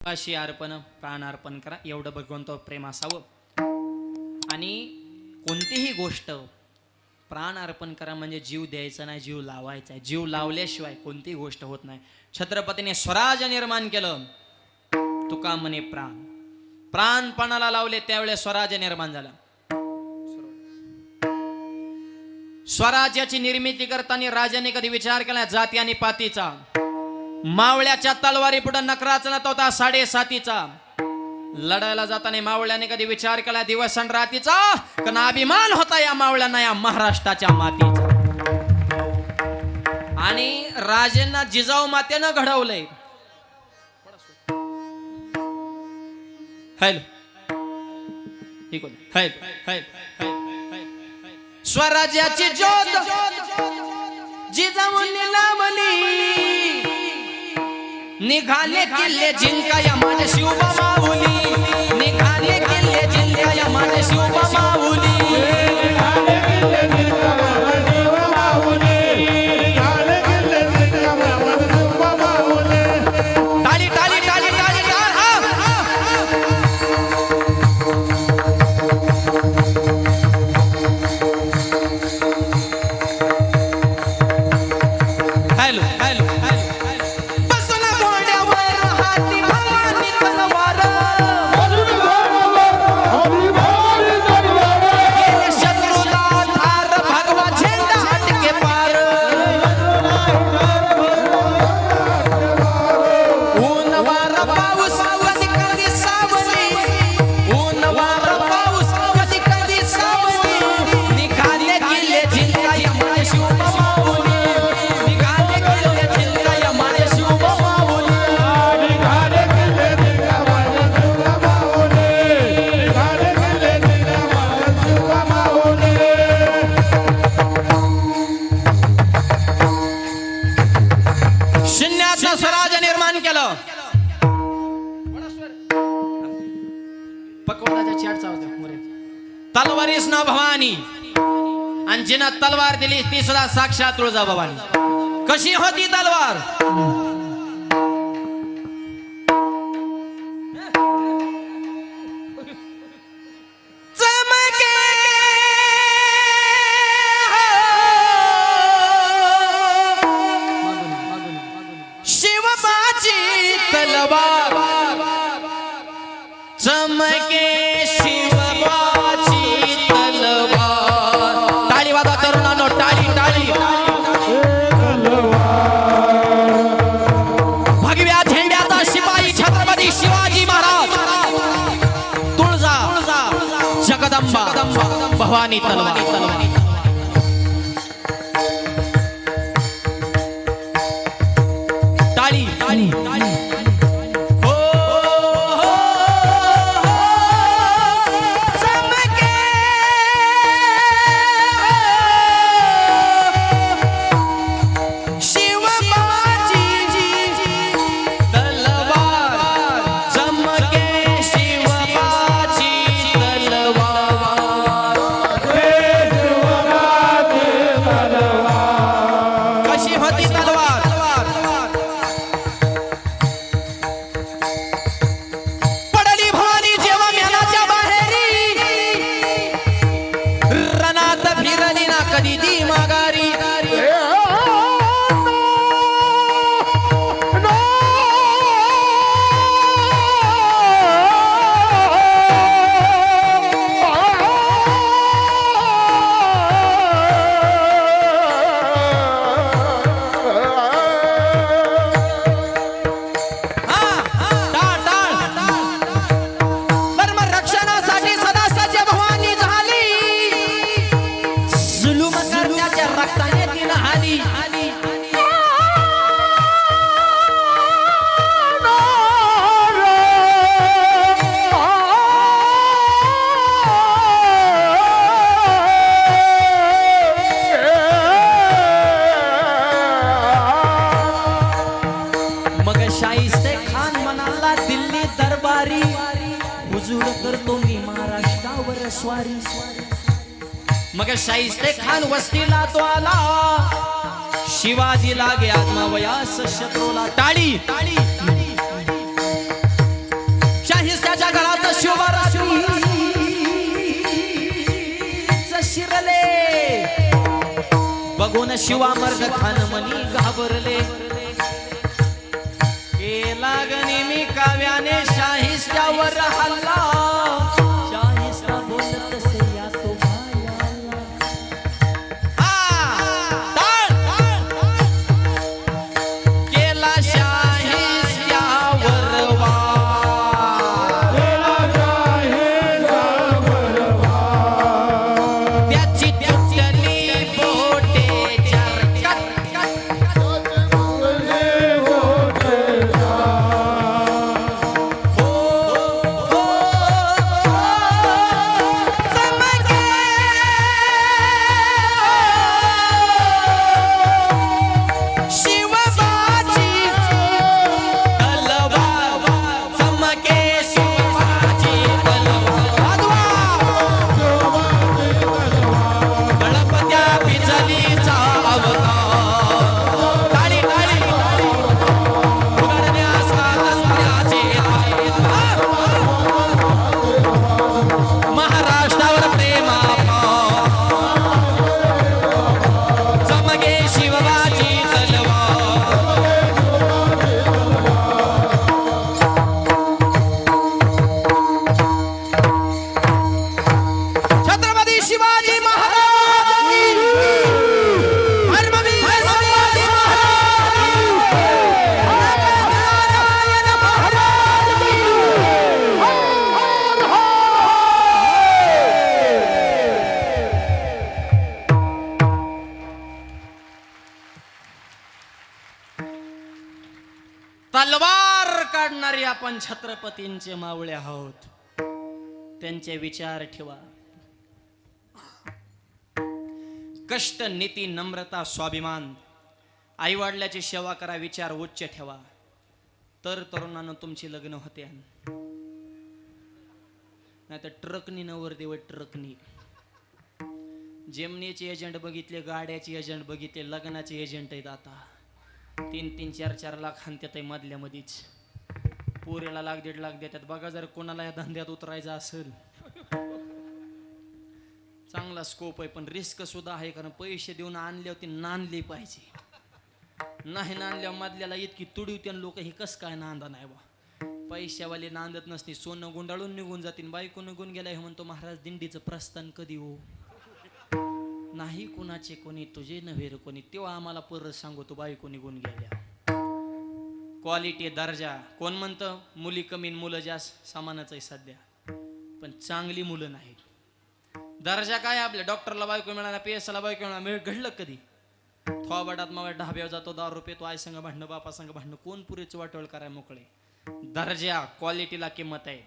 अशी अर्पण प्राण अर्पण करा, एवढं भगवंत प्रेम असावं. आणि कोणतीही गोष्ट प्राण अर्पण करा म्हणजे जीव द्यायचा नाही, जीव लावायचा आहे. जीव लावल्याशिवाय कोणतीही गोष्ट होत नाही. छत्रपतीने स्वराज्य निर्माण केलं, तुका म्हणे प्राण प्राणपणाला लावले त्यावेळेस स्वराज्य निर्माण झालं. स्वराज्याची निर्मिती करताना राजाने कधी विचार केला जाती आणि पातीचा? मावळ्याच्या तलवारी पुढे नकराचा होता 7.5 लढायला जाताना मावळ्याने कधी विचार केला दिवस आणि रातीचा? कारण अभिमान होता या मावळ्यांना या महाराष्ट्राच्या मातीचा. आणि राजेंना जिजाऊ मातेनं घडवलंय. हॅलो स्वराज्याची ज्योत जिजाऊंनी लावली, निघाले किल्ले जिंकाया माझे शिवबा माऊली, निघाले किल्ले जिंकाया माझे शिवबा माऊली. टाळी टाळी टाळी टाळी टाळ. हॅलो हॅलो स्वराज्य निर्माण केलं. तलवारीस ना भवानी, आणि जिना तलवार दिली ती सुद्धा साक्षात तुळजाभवानी. कशी होती तलवार? चमके शिवबाची तलवार. टाळी वाजवा तरुणांनो, टाळी टाळी. भगव्या झेंड्याचा शिपाई छत्रपती शिवाजी महाराज. तुळजा जगदंबा भवानी तलवार. टाळी टाळी टाळी. कधी दी माघारी. शाहिस्ते खान म्हणाला दिल्ली दरबारी, हुजूर करतो मी महाराष्ट्रावर स्वारी. मग शाहिस्ते खान वस्तीला तो आला, शिवाजी लागे आत्मावयास शत्रूला. टाळी टाळी. बघून शिवामर्द खान मनी घाबरले. केला गनिमी काव्याने शाहिस्त्यावर हल्ला. शाहिस्ता बोलत से या तो केला शाहिस्त्यावर त्याची तुटली बोटे तलवार काढणारे आपण छत्रपतींचे मावळे आहोत. त्यांचे विचार ठेवा. कष्ट, नीती, नम्रता, स्वाभिमान, आई वडिलाची सेवा करा, विचार उच्च ठेवा. तर तरुणांना तुमची लग्न होते. नाही तर ट्रकनी नवरदेव ट्रकनी. जेमनीचे एजंट बघितले, गाड्याचे एजंट बघितले, लग्नाचे एजंट आहेत आता. 3-3, 4-4 लाख हाणत्यात मधल्या मधीच. पुरेला 1-1.5 लाख देतात. बघा जर कोणाला या धंद्यात उतरायचं असेल, चांगला स्कोप आहे, पण रिस्क सुद्धा आहे. कारण पैसे देऊन आणले होते, नांदले पाहिजे. नाही नांदल्या मधल्याला इतकी तुडीव त्या लोक हे कस काय नांदा नाही बा. पैशावाले नांदत नसते, सोनं गुंडाळून निघून जातील. बायको निघून गेला हे म्हणतो महाराज दिंडीचं प्रस्थान कधी हो. नाही कुणाचे कोणी तुझे नव्हे रे कोणी. तेव्हा आम्हाला परत सांगतो बायको निघून गेल्या. क्वालिटी, दर्जा. कोण म्हणतं मुली कमी मुलं जास्त, समानच आहे सध्या. पण चांगली मुलं नाहीत. दर्जा काय आपल्या डॉक्टरला बायको मिळाला, PS ला बायको मिळाला, घडलं कधी. थोबाडात मग ढाब्यावर जातो, 10 रुपये तो आई संग भांडणं, बापा संग भांडणं, कोण पुरेच वाटोळ कराय मोकळे. दर्जा, क्वालिटीला किंमत आहे.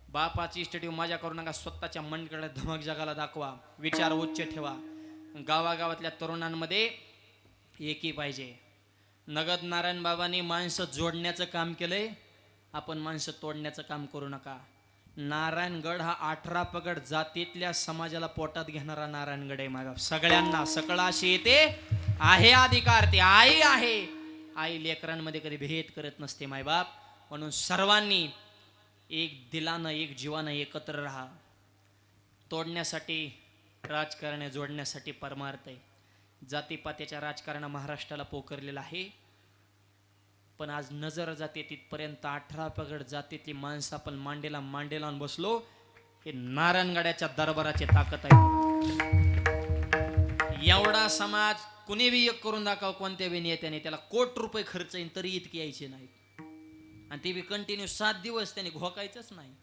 बापाची स्टडी मजा करू नका, स्वतःच्या मनकडे धमक जगाला दाखवा. विचार उच्च ठेवा. गावागावातल्या तरुणांमध्ये एकी पाहिजे. नगद नारायण बाबांनी माणसं जोडण्याचं काम केलंय. आपण माणसं तोडण्याचं काम करू नका. नारायणगड हा 18 पगड जातीतल्या समाजाला पोटात घेणारा नारायणगड आहे. मागा सगळ्यांना सकळाशी येते आहे अधिकार. ते आई आहे. आई लेकरांमध्ये कधी भेद करत नसते मायबाप. म्हणून सर्वांनी एक दिलानं, एक जीवानं एकत्र राहा. तोडण्यासाठी राजकारण, जोडण्यासाठी परमार्थ आहे. जातीपात्याच्या राजकारणा महाराष्ट्राला पोकरलेला आहे. पण आज नजर जाते तिथपर्यंत 18 पगड जातीतली माणसं आपण मांडेला लावून बसलो. हे नारायणगडाच्या दरबाराची ताकद आहे. एवढा समाज कुणी बी एक करून दाखव कोणत्या बी नेत्याने, त्याला कोट रुपये खर्च येईल तरी इतके यायचे नाहीत. आणि ते बी कंटिन्यू 7 दिवस त्यांनी घोकायचंच नाही.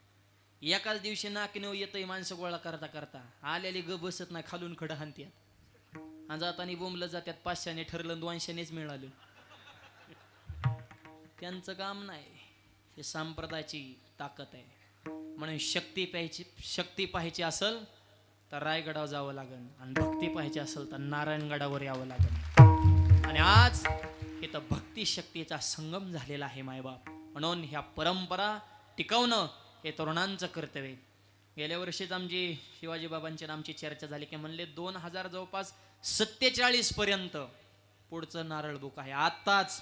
एकाच दिवशी नाकीने येतंय माणसं गोळा करता करता. आलेली ग बसत नाही, खालून खडं हाणत्यात. आणि जातानी बोंबलं जात्यात. 500ने ठरलं, 200नेच मिळालं. त्यांचं काम नाही. हे संप्रदायाची ताकद आहे. म्हणून शक्ती पाहायची असेल तर रायगडावर जावं लागेल, आणि भक्ती पाहायची असेल तर नारायणगडावर यावं लागेल. आणि आज इथं भक्ती शक्तीचा संगम झालेला आहे मायबाप. म्हणून ह्या परंपरा टिकवणं हे तरुणांचं कर्तव्य. गेल्या वर्षीच आमची शिवाजी बाबांच्या नामची चर्चा झाली की म्हणले 2000 जवळपास 47 पर्यंत पुढचं नारळ बुक आहे आताच.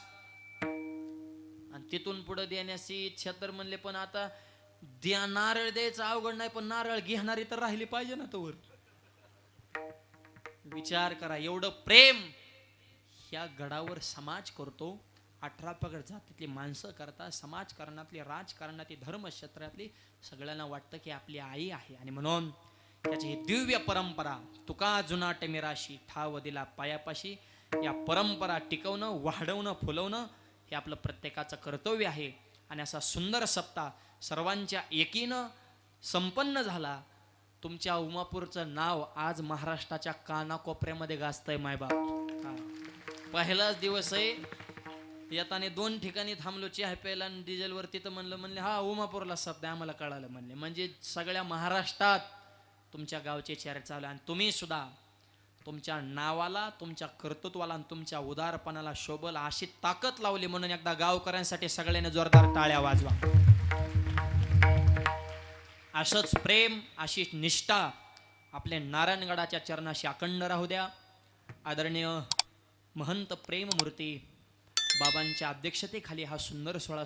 आणि तिथून पुढे देण्याची इच्छा तर म्हणले, पण आता नारळ द्यायचं अवघड नाही, पण नारळ घेणारी तर राहिली पाहिजे ना. तोवर विचार करा. एवढं प्रेम ह्या गडावर समाज करतो. 18 पगड जातीतली माणसं करता, समाजकारणातली, राजकारणातली, धर्मक्षेत्रातली सगळ्यांना वाटतं की आपली आई आहे. आणि म्हणून त्याची ही दिव्य परंपरा तुका जुनाट मिराशी ठाव दिला पायापाशी, या परंपरा टिकवणं, वाढवणं, फुलवणं हे आपलं प्रत्येकाचं कर्तव्य आहे. आणि असा सुंदर सप्ताह सर्वांच्या एकीनं संपन्न झाला. तुमच्या उमापूरचं नाव आज महाराष्ट्राच्या कानाकोपऱ्यामध्ये गाजतंय मायबाप. पहिलाच दिवस आहे. येताने 2 ठिकाणी थांबलो चहा प्यायला आणि डिझेलवरती, तर म्हणले हा उमापूरला शब्द आम्हाला कळालं म्हणले. म्हणजे सगळ्या महाराष्ट्रात तुमच्या गावची चर्चा चालू आहे. आणि तुम्ही सुद्धा तुमच्या नावाला, तुमच्या कर्तृत्वाला आणि तुमच्या उदारपणाला शोभल अशी ताकद लावली. म्हणून एकदा गावकऱ्यांसाठी सगळ्यांनी जोरदार टाळ्या वाजवा. असंच प्रेम, अशी निष्ठा आपल्या नारायणगडाच्या चरणाशी अखंड राहू द्या. आदरणीय महंत प्रेममूर्ती बाबांच्या अध्यक्षतेखाली हा सुंदर सोहळा